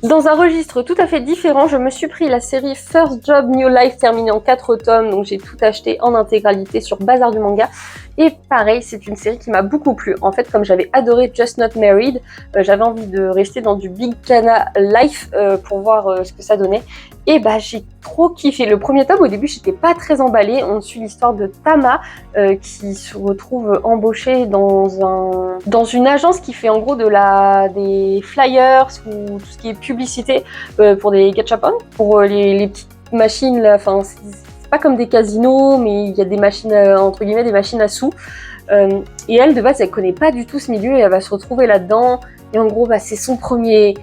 Dans un registre tout à fait différent, je me suis pris la série First Job New Life terminée en 4 tomes, donc j'ai tout acheté en intégralité sur Bazar du Manga. Et pareil, c'est une série qui m'a beaucoup plu. En fait, comme j'avais adoré Just Not Married, j'avais envie de rester dans du Big Kana Life pour voir ce que ça donnait. Et bah j'ai trop kiffé. Le premier tome, au début, j'étais pas très emballée. On suit l'histoire de Tama qui se retrouve embauchée dans une agence qui fait en gros des flyers ou tout ce qui est publicité pour des gachapon, pour les petites machines là. Enfin, c'est pas comme des casinos, mais il y a des machines entre guillemets, des machines à sous. Et elle de base, elle connaît pas du tout ce milieu et elle va se retrouver là-dedans. Et en gros, bah, c'est son premier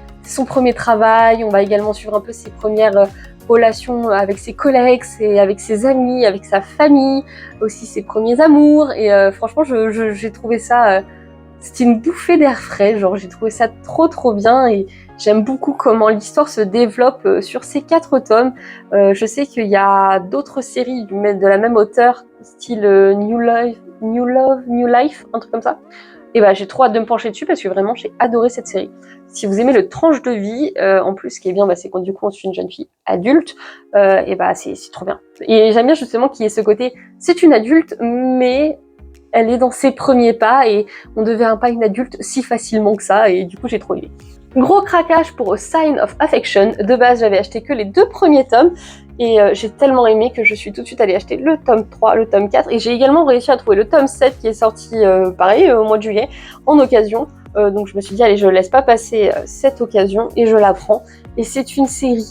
travail. On va également suivre un peu ses premières relations avec ses collègues, avec ses amis, avec sa famille, aussi ses premiers amours. Et franchement, j'ai trouvé ça, c'était une bouffée d'air frais. Genre, j'ai trouvé ça trop bien et j'aime beaucoup comment l'histoire se développe sur ces 4 tomes. Je sais qu'il y a d'autres séries de la même auteure, style New Love, New Life, un truc comme ça. Et bah j'ai trop hâte de me pencher dessus parce que vraiment j'ai adoré cette série. Si vous aimez le tranche de vie, en plus ce qui est bien, bah, c'est quand du coup on suit une jeune fille adulte, et bah c'est trop bien. Et j'aime bien justement qu'il y ait ce côté, c'est une adulte, mais elle est dans ses premiers pas et on ne devient pas une adulte si facilement que ça, et du coup j'ai trop aimé. Gros craquage pour A Sign of Affection. De base, j'avais acheté que les 2 premiers tomes et j'ai tellement aimé que je suis tout de suite allée acheter le tome 3, le tome 4 et j'ai également réussi à trouver le tome 7 qui est sorti pareil au mois de juillet en occasion. Donc je me suis dit allez, je laisse pas passer cette occasion et je la prends. Et c'est une série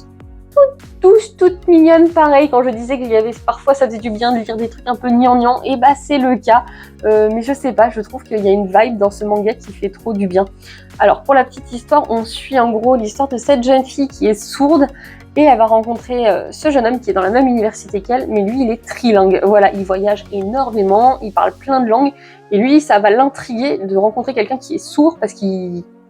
toute mignonne, pareil, quand je disais qu'il y avait parfois ça faisait du bien de lire des trucs un peu gnangnan, et bah c'est le cas, mais je sais pas, je trouve qu'il y a une vibe dans ce manga qui fait trop du bien. Alors pour la petite histoire, on suit en gros l'histoire de cette jeune fille qui est sourde, et elle va rencontrer ce jeune homme qui est dans la même université qu'elle, mais lui il est trilingue, voilà, il voyage énormément, il parle plein de langues, et lui ça va l'intriguer de rencontrer quelqu'un qui est sourd, parce que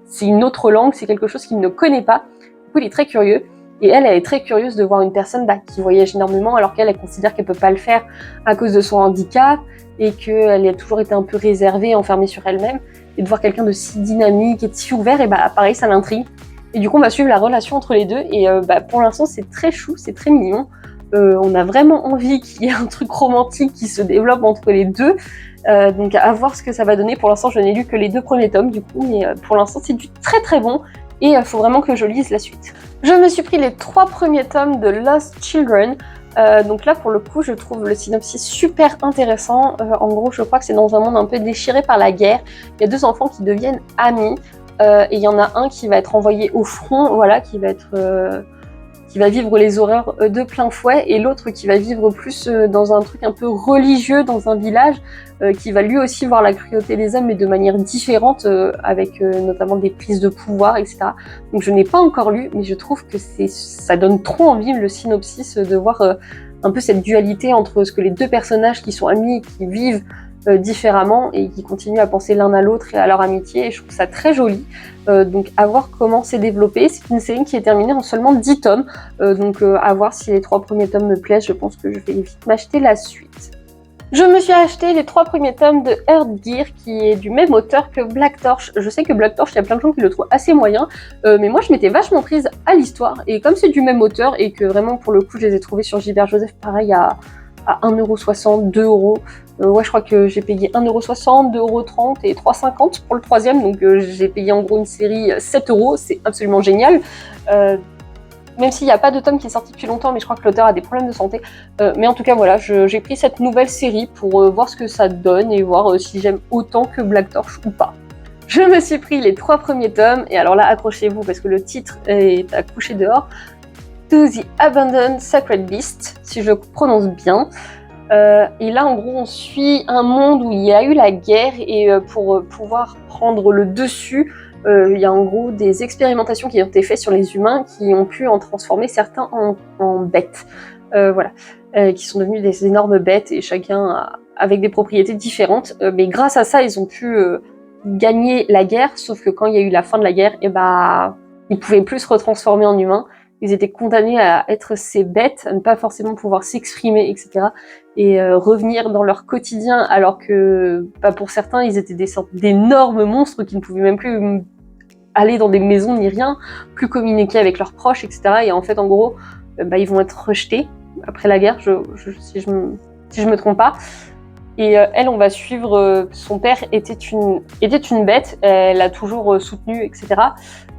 c'est une autre langue, c'est quelque chose qu'il ne connaît pas, du coup il est très curieux. Et elle est très curieuse de voir une personne qui voyage énormément alors qu'elle considère qu'elle peut pas le faire à cause de son handicap et qu'elle a toujours été un peu réservée, enfermée sur elle-même. Et de voir quelqu'un de si dynamique et de si ouvert, et bah pareil, ça l'intrigue. Et du coup, on va suivre la relation entre les deux. Et pour l'instant, c'est très chou, c'est très mignon. On a vraiment envie qu'il y ait un truc romantique qui se développe entre les deux. Donc à voir ce que ça va donner. Pour l'instant, je n'ai lu que les 2 premiers tomes du coup, mais pour l'instant, c'est du très bon. Et il faut vraiment que je lise la suite. Je me suis pris les 3 premiers tomes de Lost Children. Donc là, pour le coup, je trouve le synopsis super intéressant. En gros, je crois que c'est dans un monde un peu déchiré par la guerre. Il y a 2 enfants qui deviennent amis. Et il y en a un qui va être envoyé au front, voilà, qui va vivre les horreurs de plein fouet, et l'autre qui va vivre plus dans un truc un peu religieux, dans un village, qui va lui aussi voir la cruauté des hommes, mais de manière différente, avec notamment des prises de pouvoir, etc. Donc je n'ai pas encore lu, mais je trouve que ça donne trop envie, le synopsis, de voir un peu cette dualité entre ce que les 2 personnages qui sont amis, qui vivent différemment et qui continuent à penser l'un à l'autre et à leur amitié, et je trouve ça très joli. Donc à voir comment c'est développé. C'est une série qui est terminée en seulement 10 tomes, donc à voir si les 3 premiers tomes me plaisent. Je pense que je vais vite m'acheter la suite. Je me suis acheté les 3 premiers tomes de Earth Gear, qui est du même auteur que Black Torch. Je sais que Black Torch, il y a plein de gens qui le trouvent assez moyen, mais moi je m'étais vachement prise à l'histoire, et comme c'est du même auteur, et que vraiment pour le coup je les ai trouvés sur Gilbert Joseph pareil à 1,60€, 2€. Ouais, je crois que j'ai payé 1,60€, 2,30€ et 3,50€ pour le 3e, donc j'ai payé en gros une série 7€, c'est absolument génial. Même s'il n'y a pas de tome qui est sorti depuis longtemps, mais je crois que l'auteur a des problèmes de santé. Mais en tout cas, voilà, j'ai pris cette nouvelle série pour voir ce que ça donne et voir si j'aime autant que Black Torch ou pas. Je me suis pris les 3 premiers tomes, et alors là, accrochez-vous parce que le titre est à coucher dehors. To the Abandoned Sacred Beast, si je prononce bien. Et là, en gros, on suit un monde où il y a eu la guerre, et pour pouvoir prendre le dessus, il y a en gros des expérimentations qui ont été faites sur les humains qui ont pu en transformer certains en bêtes, voilà, qui sont devenus des énormes bêtes et chacun avec des propriétés différentes. Mais grâce à ça, ils ont pu gagner la guerre, sauf que quand il y a eu la fin de la guerre, ils pouvaient plus se retransformer en humains. Ils étaient condamnés à être ces bêtes, à ne pas forcément pouvoir s'exprimer, etc. Et revenir dans leur quotidien, alors que pour certains, ils étaient des sortes d'énormes monstres qui ne pouvaient même plus aller dans des maisons ni rien, plus communiquer avec leurs proches, etc. Et en fait, en gros, ils vont être rejetés après la guerre, si je me trompe pas. Et elle, on va suivre, son père était une bête, elle l'a toujours soutenu, etc.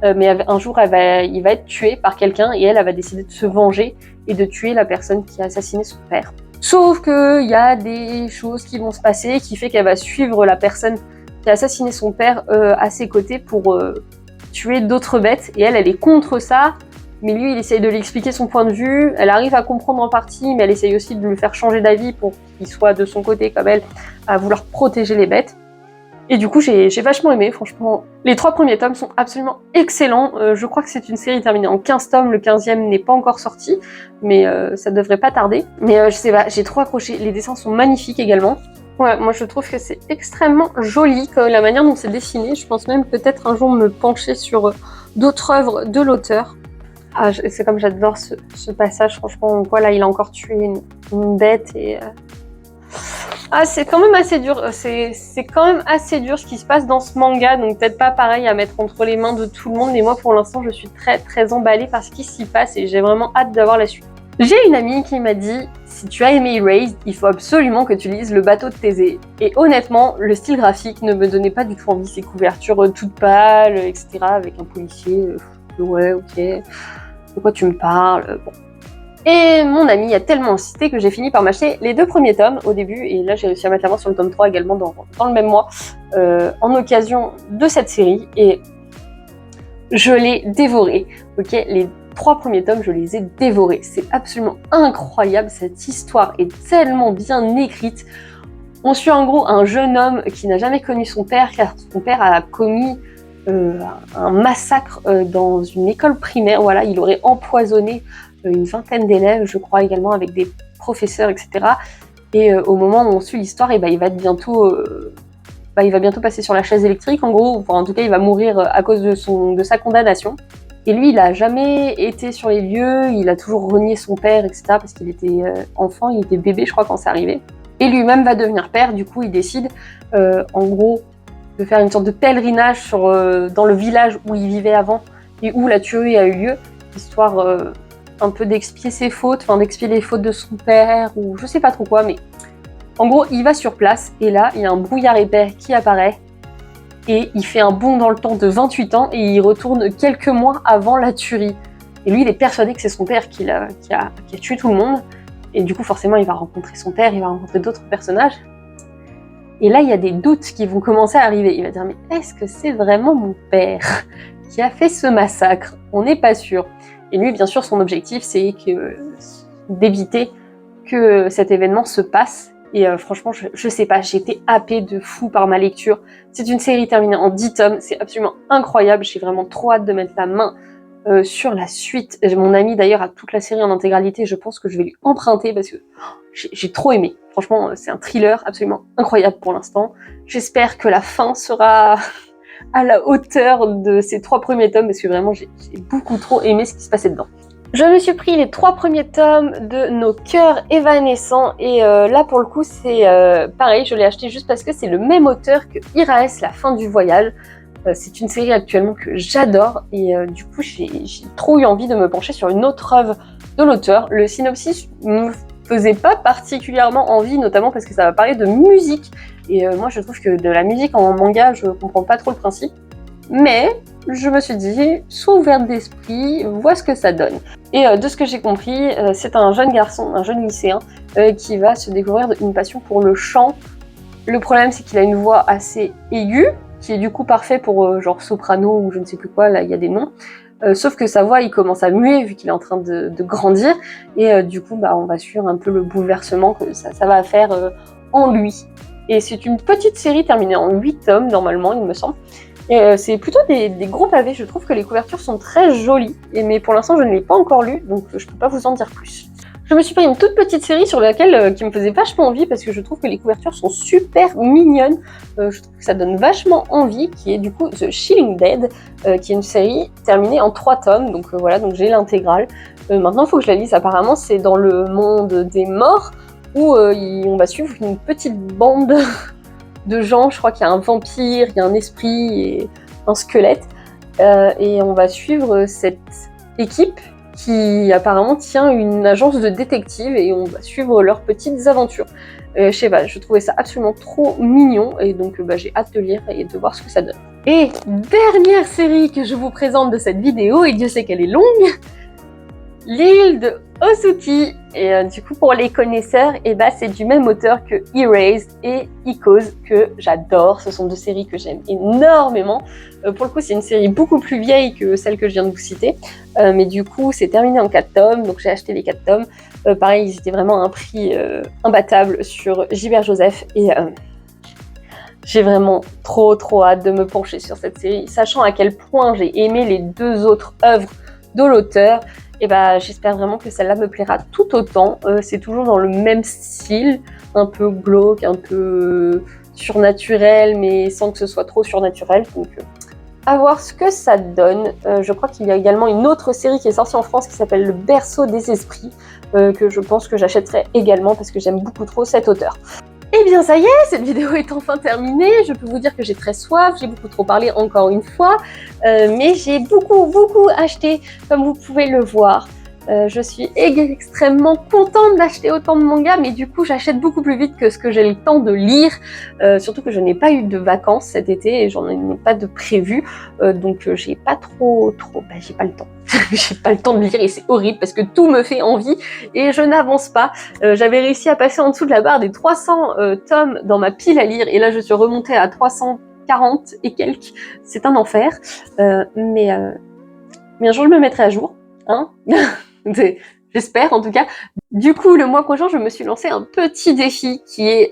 Mais un jour, il va être tué par quelqu'un et elle va décider de se venger et de tuer la personne qui a assassiné son père. Sauf qu'il y a des choses qui vont se passer qui fait qu'elle va suivre la personne qui a assassiné son père à ses côtés pour tuer d'autres bêtes. Et elle est contre ça. Mais lui, il essaye de lui expliquer son point de vue. Elle arrive à comprendre en partie, mais elle essaye aussi de lui faire changer d'avis pour qu'il soit de son côté, comme elle, à vouloir protéger les bêtes. Et du coup, j'ai vachement aimé, franchement. Les 3 premiers tomes sont absolument excellents. Je crois que c'est une série terminée en 15 tomes. Le 15e n'est pas encore sorti, mais ça devrait pas tarder. Mais je sais pas, j'ai trop accroché. Les dessins sont magnifiques également. Ouais, moi je trouve que c'est extrêmement joli, la manière dont c'est dessiné. Je pense même peut-être un jour me pencher sur d'autres œuvres de l'auteur. Ah, c'est comme j'adore ce passage, franchement, on voit là, il a encore tué une bête et... Ah, c'est quand même assez dur, c'est quand même assez dur ce qui se passe dans ce manga, donc peut-être pas pareil à mettre entre les mains de tout le monde, mais moi pour l'instant je suis très très emballée par ce qui s'y passe et j'ai vraiment hâte d'avoir la suite. J'ai une amie qui m'a dit, si tu as aimé Erased, il faut absolument que tu lises Le bateau de Thésée. Et honnêtement, le style graphique ne me donnait pas du tout envie, ces couvertures toutes pâles, etc. avec un policier, ouais, ok, de quoi tu me parles, bon. Et mon ami a tellement insisté que j'ai fini par m'acheter les 2 premiers tomes au début, et là j'ai réussi à mettre la main sur le tome 3 également dans le même mois, en occasion de cette série, et je l'ai dévoré, ok. Les 3 premiers tomes, je les ai dévorés, c'est absolument incroyable, cette histoire est tellement bien écrite. On suit en gros un jeune homme qui n'a jamais connu son père, car son père a commis un massacre dans une école primaire, voilà, il aurait empoisonné une vingtaine d'élèves, je crois également avec des professeurs, etc. Et au moment où on suit l'histoire, il va bientôt passer sur la chaise électrique, en gros, enfin, en tout cas il va mourir à cause de sa condamnation. Et lui, il a jamais été sur les lieux, il a toujours renié son père, etc. parce qu'il était enfant, il était bébé, je crois, quand c'est arrivé. Et lui-même va devenir père, du coup il décide, en gros, de faire une sorte de pèlerinage dans le village où il vivait avant et où la tuerie a eu lieu, histoire un peu d'expier ses fautes, enfin d'expier les fautes de son père, ou je sais pas trop quoi, mais en gros, il va sur place, et là, il y a un brouillard épais qui apparaît, et il fait un bond dans le temps de 28 ans, et il retourne quelques mois avant la tuerie. Et lui, il est persuadé que c'est son père qui a tué tout le monde, et du coup, forcément, il va rencontrer son père, il va rencontrer d'autres personnages. Et là, il y a des doutes qui vont commencer à arriver. Il va dire, mais est-ce que c'est vraiment mon père qui a fait ce massacre? On n'est pas sûr. Et lui, bien sûr, son objectif, c'est d'éviter que cet événement se passe. Et franchement, je sais pas, j'ai été happée de fou par ma lecture. C'est une série terminée en 10 tomes, c'est absolument incroyable. J'ai vraiment trop hâte de mettre la main sur la suite. Mon ami d'ailleurs a toute la série en intégralité, je pense que je vais lui emprunter parce que j'ai trop aimé. Franchement, c'est un thriller absolument incroyable pour l'instant. J'espère que la fin sera à la hauteur de ces 3 premiers tomes parce que vraiment j'ai beaucoup trop aimé ce qui se passait dedans. Je me suis pris les 3 premiers tomes de Nos cœurs évanescents et là pour le coup c'est pareil, je l'ai acheté juste parce que c'est le même auteur que Iraes, La fin du voyage. C'est une série actuellement que j'adore et du coup j'ai trop eu envie de me pencher sur une autre œuvre de l'auteur. Le synopsis me faisait pas particulièrement envie, notamment parce que ça va parler de musique et moi je trouve que de la musique en manga je comprends pas trop le principe, mais je me suis dit, sois ouverte d'esprit, vois ce que ça donne. Et de ce que j'ai compris, c'est un jeune garçon, un jeune lycéen, qui va se découvrir une passion pour le chant. Le problème, c'est qu'il a une voix assez aiguë, qui est du coup parfait pour genre soprano ou je ne sais plus quoi, là il y a des noms. Sauf que sa voix, il commence à muer vu qu'il est en train de grandir. Et du coup, on va suivre un peu le bouleversement que ça va faire en lui. Et c'est une petite série terminée en 8 tomes, normalement, il me semble. Et c'est plutôt des gros pavés, je trouve que les couvertures sont très jolies, mais pour l'instant je ne l'ai pas encore lu, donc je peux pas vous en dire plus. Je me suis pris une toute petite série sur laquelle qui me faisait vachement envie parce que je trouve que les couvertures sont super mignonnes. Je trouve que ça donne vachement envie, qui est du coup The Chilling Dead, qui est une série terminée en 3 tomes. Donc voilà, donc j'ai l'intégrale. Maintenant, il faut que je la lise. Apparemment, c'est dans le monde des morts où on va suivre une petite bande de gens. Je crois qu'il y a un vampire, il y a un esprit et un squelette. Et on va suivre cette équipe qui apparemment tient une agence de détectives et on va suivre leurs petites aventures. Je sais pas, je trouvais ça absolument trop mignon et donc j'ai hâte de lire et de voir ce que ça donne. Et dernière série que je vous présente de cette vidéo, et Dieu sait qu'elle est longue, L'île de Osuki. Et du coup, pour les connaisseurs, c'est du même auteur que Erased et Icos, que j'adore. Ce sont 2 séries que j'aime énormément. Pour le coup, c'est une série beaucoup plus vieille que celle que je viens de vous citer. Mais du coup, c'est terminé en 4 tomes, donc j'ai acheté les 4 tomes. Pareil, ils étaient vraiment à un prix imbattable sur Gilbert Joseph. Et j'ai vraiment trop hâte de me pencher sur cette série, sachant à quel point j'ai aimé les 2 autres œuvres de l'auteur. Et j'espère vraiment que celle-là me plaira tout autant. C'est toujours dans le même style, un peu glauque, un peu surnaturel, mais sans que ce soit trop surnaturel. Donc, à voir ce que ça donne. Je crois qu'il y a également une autre série qui est sortie en France qui s'appelle Le Berceau des Esprits, que je pense que j'achèterai également parce que j'aime beaucoup trop cet auteur. Et bien ça y est, cette vidéo est enfin terminée. Je peux vous dire que j'ai très soif, j'ai beaucoup trop parlé encore une fois, mais j'ai beaucoup acheté, comme vous pouvez le voir. Je suis extrêmement contente d'acheter autant de mangas, mais du coup j'achète beaucoup plus vite que ce que j'ai le temps de lire, surtout que je n'ai pas eu de vacances cet été et j'en ai pas de prévu, donc j'ai pas j'ai pas le temps. J'ai pas le temps de lire et c'est horrible parce que tout me fait envie et je n'avance pas. J'avais réussi à passer en dessous de la barre des 300 tomes dans ma pile à lire et là je suis remontée à 340 et quelques. C'est un enfer, mais un jour je me mettrai à jour, hein. J'espère en tout cas. Du coup, le mois prochain, je me suis lancé un petit défi qui est...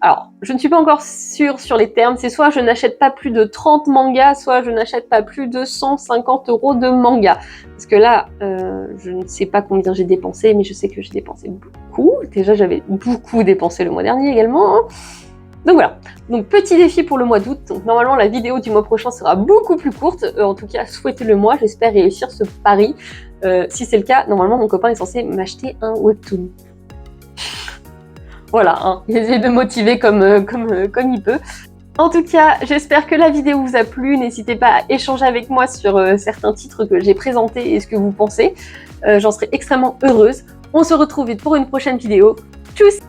alors, je ne suis pas encore sûre sur les termes, c'est soit je n'achète pas plus de 30 mangas, soit je n'achète pas plus de 150 € de manga. Parce que là, je ne sais pas combien j'ai dépensé, mais je sais que j'ai dépensé beaucoup. Déjà, j'avais beaucoup dépensé le mois dernier également, hein. Donc voilà, donc petit défi pour le mois d'août. Donc normalement la vidéo du mois prochain sera beaucoup plus courte, en tout cas souhaitez-le moi, j'espère réussir ce pari. Si c'est le cas, normalement mon copain est censé m'acheter un webtoon. Voilà, hein, il essaie de motiver comme il peut. En tout cas, j'espère que la vidéo vous a plu, n'hésitez pas à échanger avec moi sur certains titres que j'ai présentés et ce que vous pensez. J'en serai extrêmement heureuse. On se retrouve vite pour une prochaine vidéo. Tchuss!